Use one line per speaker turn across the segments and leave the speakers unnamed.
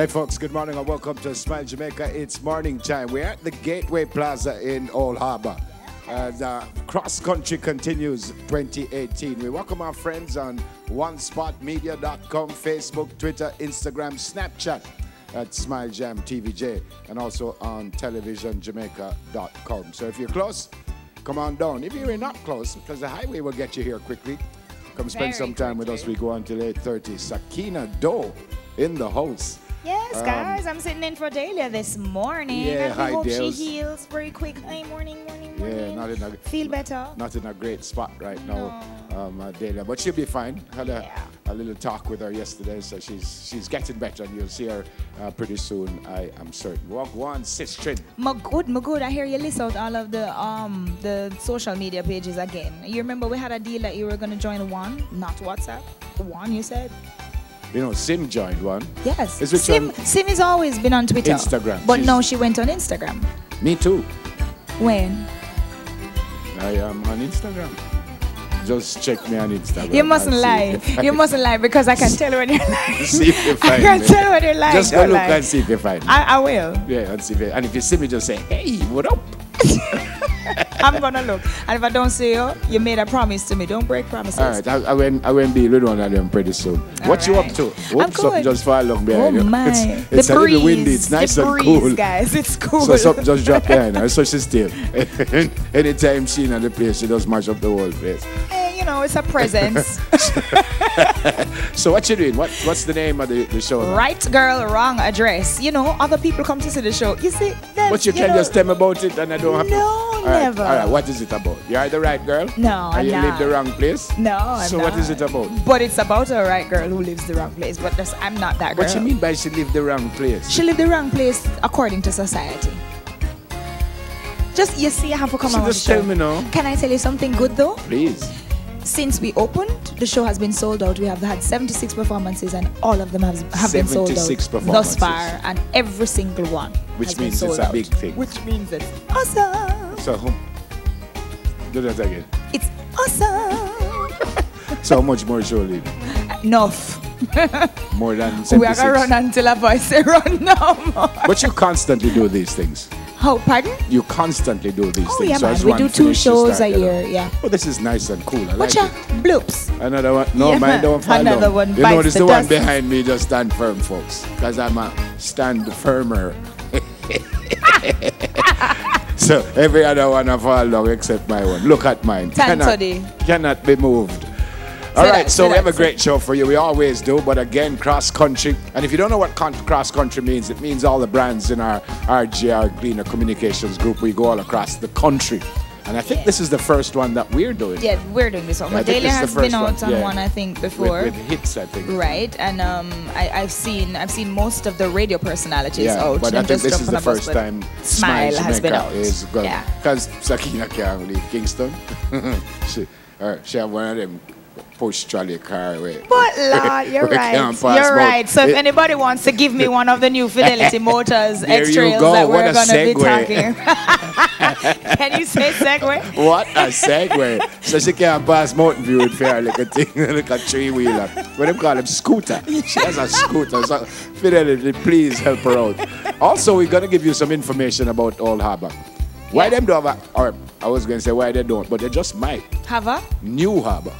Hey folks, good morning and welcome to Smile Jamaica. It's morning time. We're at the Gateway Plaza in Old Harbour. Cross Country continues 2018. We welcome our friends on onespotmedia.com, Facebook, Twitter, Instagram, Snapchat at Smile Jam TVJ, and also on televisionjamaica.com. So if you're close, come on down. If you're not close, because the highway will get you here quickly, come spend some time with us. We go until 8:30. Sakina Doe in the house.
Yes, guys, I'm sitting in for Dahlia this morning.
Yeah,
I hope
Dales.
she heals very quick. Hey, morning.
Yeah,
Feel better?
Not in a great spot right now, Dahlia, but she'll be fine. Had a little talk with her yesterday, so she's getting better, and you'll see her pretty soon. I am certain. Walk one, Sistrin.
My good. I hear you list out all of the social media pages again. You remember we had a deal that you were gonna join one, not WhatsApp. One, you said.
You know, Sim joined one.
Yes. Sim has always been on Twitter.
Instagram.
But now she went on Instagram.
Me too.
When?
I am on Instagram. Just check me on Instagram.
You mustn't lie. You mustn't lie because I can tell when you're lying.
See if you find
I can tell when you're lying.
Just go look and see if you find me.
I will.
Yeah, and see if and if you see me, just say, hey, what up?
I'm gonna look, and if I don't see you, you made a promise to me. Don't break promises.
All right, I went be with one of them pretty soon. What you up to?
I'm good.
Something just far along behind you.
My.
It's a little windy. It's nice and cool,
guys. It's cool.
So something just dropped behind her. So she's still. Anytime she's in the place, she just mash up the whole place.
You know, it's a presence.
So what you doing? What's the name of the show?
Right Girl, Wrong Address. You know, other people come to see the show. You see,
but you can just tell me about it and I don't have to.
No, never.
All right, what is it about? You are the right girl?
No,
and you
I'm
live the wrong place?
No, I'm
so
not.
what is it about?
But it's about a right girl who lives the wrong place. But I'm not that girl.
What you mean by she lived the wrong place?
She lived the wrong place according to society. Just, you see, I have to come on the show.
Tell me now.
Can I tell you something good though?
Please.
Since we opened, the show has been sold out. We have had 76 performances, and all of them have been sold out
76 performances
thus far, and every single one.
Which means it's a big thing.
Which means it's awesome.
So, do that again.
It's awesome.
So how much more show lead?
Enough.
More than 76.
We are gonna run until a voice say run no more.
But you constantly do these things.
Oh, pardon?
You constantly do these things.
Yeah,
so
man. We do 2 shows a year, yeah.
Oh, this is nice and cool. I
Watch
like
out,
it.
bloops.
Another one? No,
yeah,
mine don't fall
Another
down.
one
You know,
bites
this the
dust.
one behind me just stand firm, folks. Because I'm a stand firmer. So every other one I fall down except my one. Look at mine. Cannot be moved. All right, so we have a great show for you. We always do, but again, cross country. And if you don't know what cross country means, it means all the brands in our RGR Cleaner Communications group. We go all across the country. And I think this is the first one that we're doing.
Yeah, we're doing this one.
Yeah,
Dahlia has been out on one, I think, before.
With hits, I think.
Right, and I've seen most of the radio personalities out.
But I think this is the first time
Smile has been out.
Is good. Because Sakina can't leave Kingston. she have one of them push trolley car away.
But Lord, you're right. You're right. So if anybody wants to give me one of the new Fidelity Motors X-Trails that we're going to be talking. Can you say Segway?
What a Segway. So she can't pass Mountain View with fair like a thing, like a 3-wheeler. What do they call them? Scooter. She has a scooter. So Fidelity, please help her out. Also, we're going to give you some information about Old Harbour. Why them don't have or I was going to say why they don't, but they just might.
Have a?
New Harbour.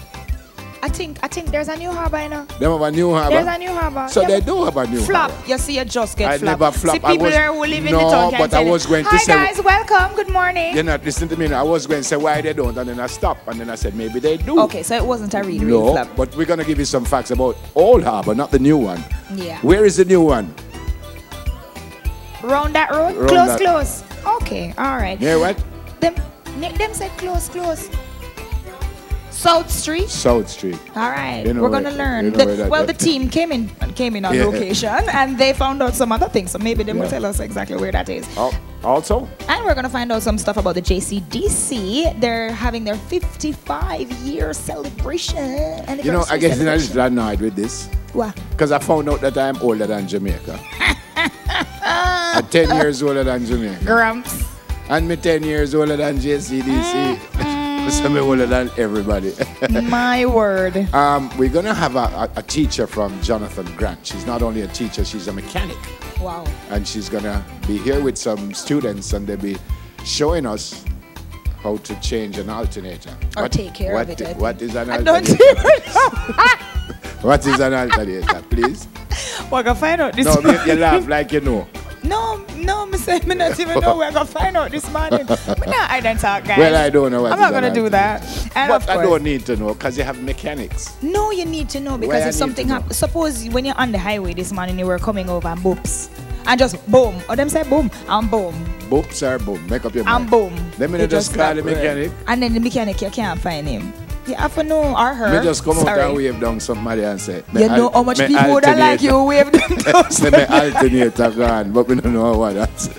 I think there's a new harbour, you know.
They have a new harbour?
There's a new harbour.
So they do have a new
flop.
harbour.
You see, you just get flop.
I never flop.
See, people there who live in the town
No, but I was going to say...
Hi, guys. Welcome. Good morning.
You're not listening to me now. I was going to say why they don't, and then I stopped, and then I said maybe they do.
Okay, so it wasn't a real flop.
No, but we're going to give you some facts about Old Harbour, not the new one.
Yeah.
Where is the new one?
Round that road? Close. Okay, all right.
Yeah, what?
Them said close. South Street.
South Street.
All right,
you know
we're gonna learn. The team came in on location, and they found out some other things. So maybe they will tell us exactly where that is.
Also.
And we're gonna find out some stuff about the JCDC. They're having their 55-year celebration.
You know, I guess I'm a little annoyed with this.
What?
Because I found out that I'm older than Jamaica. I'm 10 years older than Jamaica.
Grumps.
And me 10 years older than JCDC. I'm older than everybody.
My word.
We're going to have a teacher from Jonathan Grant. She's not only a teacher, she's a mechanic.
Wow.
And she's going to be here with some students, and they'll be showing us how to change an alternator.
Or take care of it.
What is an alternator? What is an alternator, please?
We're going to find out this
morning. No, you laugh like you know.
No, I say me not even know we're going to find out this morning. I don't talk, guys.
Well, I don't know what
I'm not going to do that. And
but I don't need to know because you have mechanics.
No, you need to know because if something happens. Suppose when you're on the highway this morning, you were coming over and boops. And just boom. Or them say boom and boom.
Boops or boom. Make up your mind.
And boom.
Let me just call the mechanic.
And then the mechanic, you can't find him. You have to know or her.
Me just come out and wave down somebody and say,
you know how much people would like you wave them down.
Say my alternator gone, but we don't know what that's.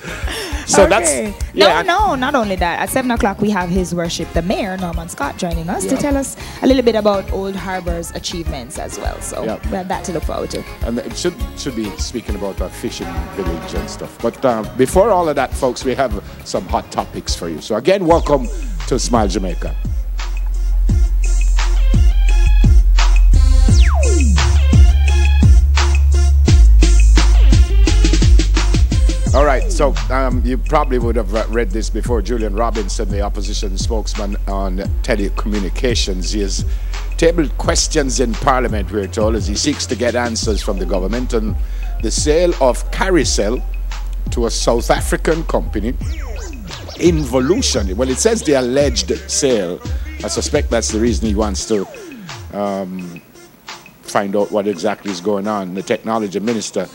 So
okay. That's no, not only that. At 7 o'clock we have His Worship the Mayor, Norman Scott, joining us to tell us a little bit about Old Harbor's achievements as well. So we have that to look forward to.
And it should be speaking about our fishing village and stuff. But before all of that, folks, we have some hot topics for you. So again, welcome to Smile Jamaica. All right, so you probably would have read this before. Julian Robinson, the opposition spokesman on telecommunications, he has tabled questions in Parliament, we're told, as he seeks to get answers from the government on the sale of Caricel to a South African company, Involution. Well, it says the alleged sale. I suspect that's the reason he wants to find out what exactly is going on. The technology minister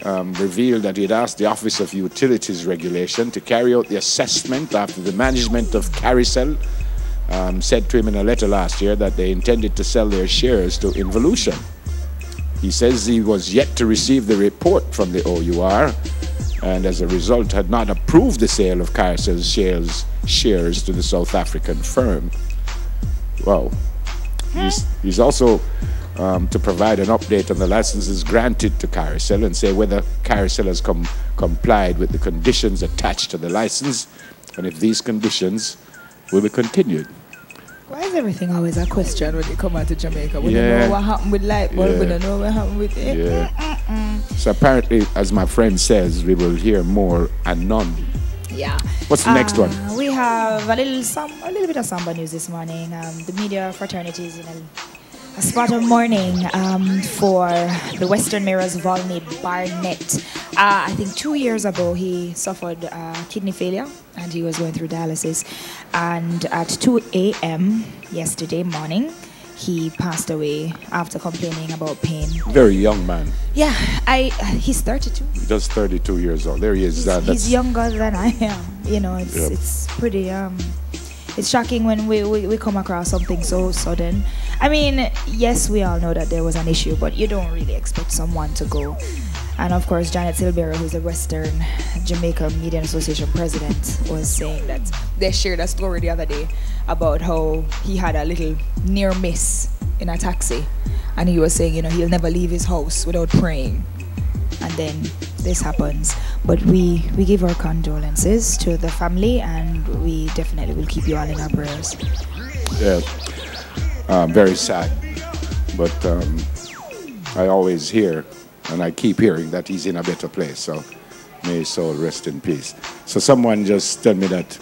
revealed that he had asked the Office of Utilities Regulation to carry out the assessment after the management of Caricel said to him in a letter last year that they intended to sell their shares to Involution. He says he was yet to receive the report from the OUR and as a result had not approved the sale of Caricel's shares to the South African firm. Wow. He's also to provide an update on the licenses granted to Caricel and say whether Caricel has complied with the conditions attached to the license and if these conditions will be continued.
Why is everything always a question when you come out to Jamaica? We don't know what happened with light bulb, we don't know what happened with it.
Yeah. So apparently, as my friend says, we will hear more anon.
Yeah.
What's the next one?
We have a little bit of samba news this morning. The media fraternity is in a spot of mourning for the Western Mirror's Volney Barnett. I think 2 years ago he suffered kidney failure and he was going through dialysis. And at 2 a.m. yesterday morning, he passed away after complaining about pain.
Very young man.
Yeah, he's 32.
Just 32 years old. There he is.
He's younger than I am. You know, it's pretty... It's shocking when we come across something so sudden. I mean, yes, we all know that there was an issue, but you don't really expect someone to go. And of course, Janet Silvera, who's the Western Jamaica Media Association president, was saying that they shared a story the other day about how he had a little near miss in a taxi. And he was saying, you know, he'll never leave his house without praying. And then this happens. But we give our condolences to the family and we definitely will keep you all in our prayers.
Yeah, very sad. But I always hear and I keep hearing that he's in a better place. So may his soul rest in peace. So someone just tell me that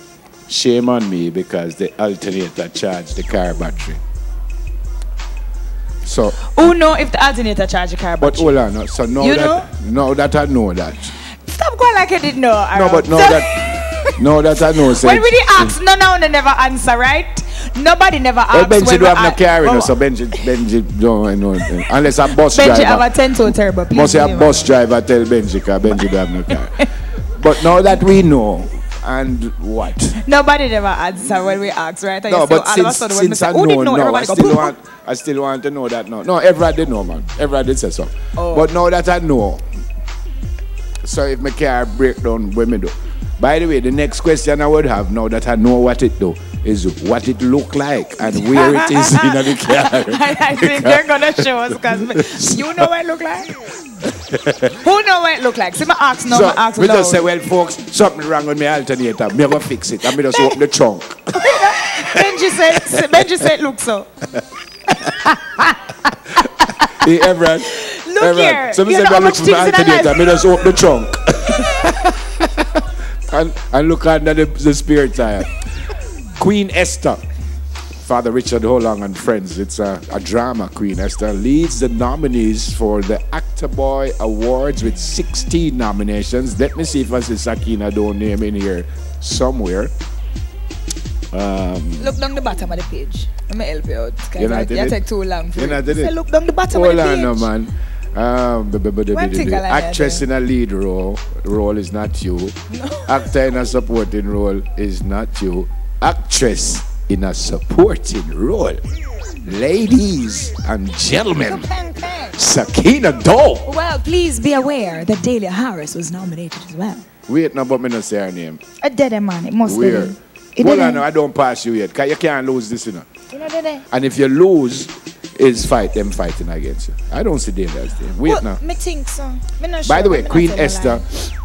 shame on me because the alternator charged the car battery. So
who know if the alternator charged the car battery?
But hold on, so now that I know that.
Stop going like you didn't know.
No, but now that I know.
When we ask, no, never answer, right? Nobody never asks.
Well, Benji don't have no car, so Benji don't know anything. Unless a bus driver.
Benji have a 10-toe turbo, please.
Must say a bus driver tell Benji, because Benji don't have no car. But now that we know, and what?
Nobody never answer when we ask, right?
No, but since I know, I still want to know that now. No, everybody know, man. Everybody says so. Oh. But now that I know, so if my car break down, what me do? By the way, the next question I would have, now that I know what it do, is what it look like and where it is in the car.
I think they're going to show us because you know what it look like? Who know what it look like? See, my ask no, my ask
we just say, well, folks, something wrong with my alternator. Me go fix it. And me just open the trunk.
Benji said, look so.
Hey, Everett.
Look here.
Somebody said, look for my antidote. I just open the trunk. and look under the spirit tire. Queen Esther. Father Richard Holong and friends. It's a drama. Queen Esther leads the nominees for the Actor Boy Awards with 16 nominations. Let me see if I see Sakina don't name in here somewhere.
Look down the bottom of the page. Let me help you out.
You
take too long for it.
Say,
look down the bottom of the page.
Hold on, man. Actress in a lead role is not you. No. Actor in a supporting role is not you. Actress in a supporting role. Ladies and gentlemen, Sakina Doe.
Well, please be aware that Dahlia Harris was nominated as well.
Wait, no, but me not say her name.
A dead man. It must be.
Hold on, I don't pass you yet. Because you can't lose this, you know.
Dede.
And if you lose, it's them fighting against you. I don't see Dahlia's name. Wait now.
Me think so.
By the way, Queen Esther,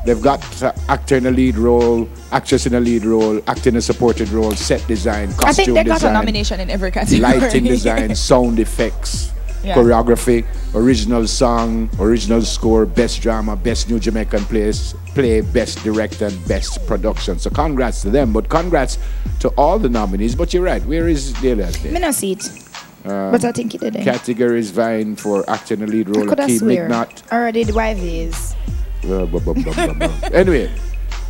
they've got actor in a lead role, actress in a lead role, actor in a supported role, set design, costume design.
I think they got a nomination in every category.
Lighting design, sound effects, choreography, original song, original score, best drama, best new Jamaican play, best director, and best production. So congrats to them, but congrats to all the nominees. But you're right, where is Dahlia's name?
Me not see it. But I think he did.
Categories vying for acting in a lead role.
I could swear.
Mignot.
Already the wife is.
Anyway,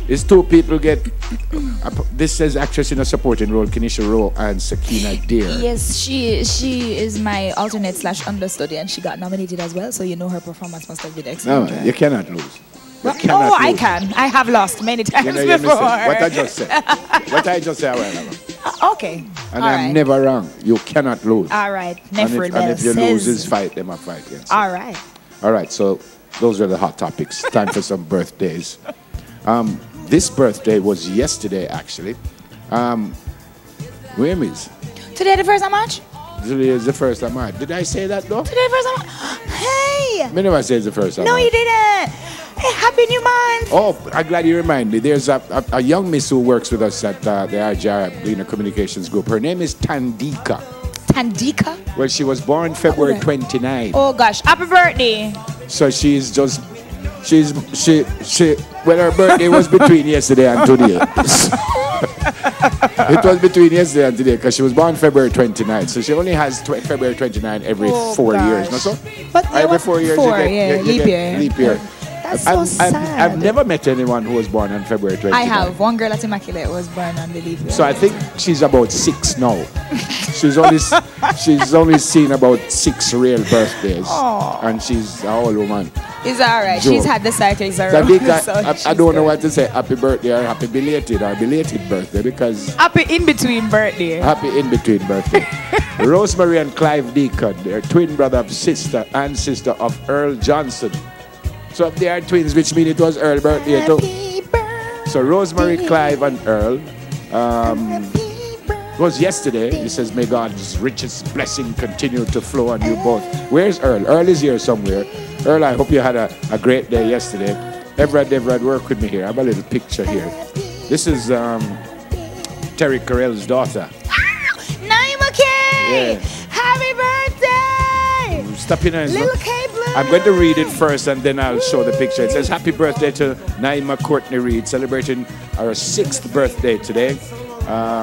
it's two people get. This says actress in a supporting role, Kenisha Rowe and Sakina Deer.
Yes, she is my alternate / understudy, and she got nominated as well. So you know her performance must have been excellent.
No, you cannot lose.
I can. I have lost many times before.
What I just said. What I just said a while ago.
Okay.
And I'm never wrong. You cannot lose.
All right.
And if you lose, it's fight. Them a fight. Yes.
All right.
All right. So those are the hot topics. Time for some birthdays. This birthday was yesterday, actually. Where is?
Today the 1st of March?
Today is the 1st of March. Did I say that though?
Today the 1st of March. Hey!
Me never said the 1st of March.
No, you didn't. Hey, happy new month.
Oh, I'm glad you reminded me. There's a young miss who works with us at the RJR Communications Group. Her name is Tandika.
Tandika?
Well, she was born February 29.
Oh gosh, happy birthday.
So well, her birthday was between yesterday and today. It was between yesterday and today because she was born February 29. So she only has February 29 every 4 years. No, so?
But
every 4 years you get leap year.
That's so sad.
I've never met anyone who was born on February 29.
I have. One girl at Immaculate was born on the leap year.
So I think she's about 6 now. She's only seen about 6 real birthdays.
Aww.
And she's an old woman.
It's alright. She's had the cycles around.
I don't know what to say. Happy birthday or happy belated birthday because...
Happy in-between birthday.
Happy in-between birthday. Rosemary and Clive Deacon. They're twin brother and sister of Earl Johnson. So they are twins, which means it was Earl's birthday too. So Rosemary, Clive, and Earl. It was yesterday. He says, may God's richest blessing continue to flow on you both. Where's Earl? Earl is here somewhere. Earl, I hope you had a great day yesterday. Everett, work with me here. I have a little picture here. This is Terry Carell's daughter.
Naima K!
Yeah.
Happy birthday!
Stop your nose.
Little K Blue.
I'm going to read it first and then I'll show the picture. It says, happy birthday to Naima Courtney Reed, celebrating her 6th birthday today.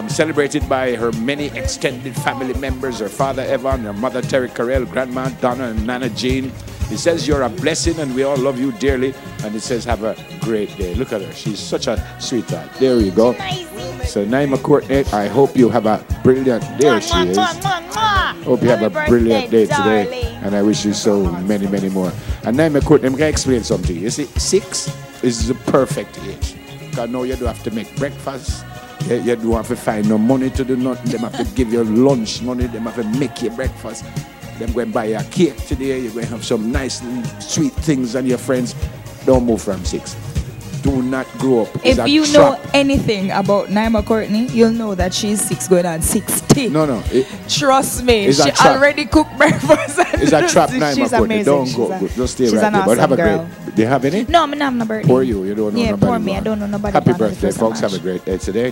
Celebrated by her many extended family members, her father Evan, her mother Terry Carell, grandma Donna, and Nana Jean. He says you're a blessing and we all love you dearly. And it says have a great day. Look at her. She's such a sweetheart. There you go. So Naima Courtney, I hope you have a brilliant day. She is. Hope you have a brilliant day today. And I wish you so many, many more. And Naima Courtney, I'm going to explain something. You see, 6 is the perfect age. Because now you don't have to make breakfast. You don't have to find no money to do nothing. They have to give you lunch money. They have to make you breakfast. Them going to buy you a cake today. You're going to have some nice sweet things and your friends. Don't move from 6. Do not grow up.
If you know anything about Naima Courtney, you'll know that she's 6 going on 60.
No.
Trust me. She already cooked breakfast.
It's a trap, Naima Courtney. Don't go. Just stay right there.
Awesome,
but have a
girl.
great. Do you have any?
No, I'm not have no birthday.
Poor you. You don't know nobody.
Poor me. I don't know nobody.
Happy birthday, folks. Have a great day today.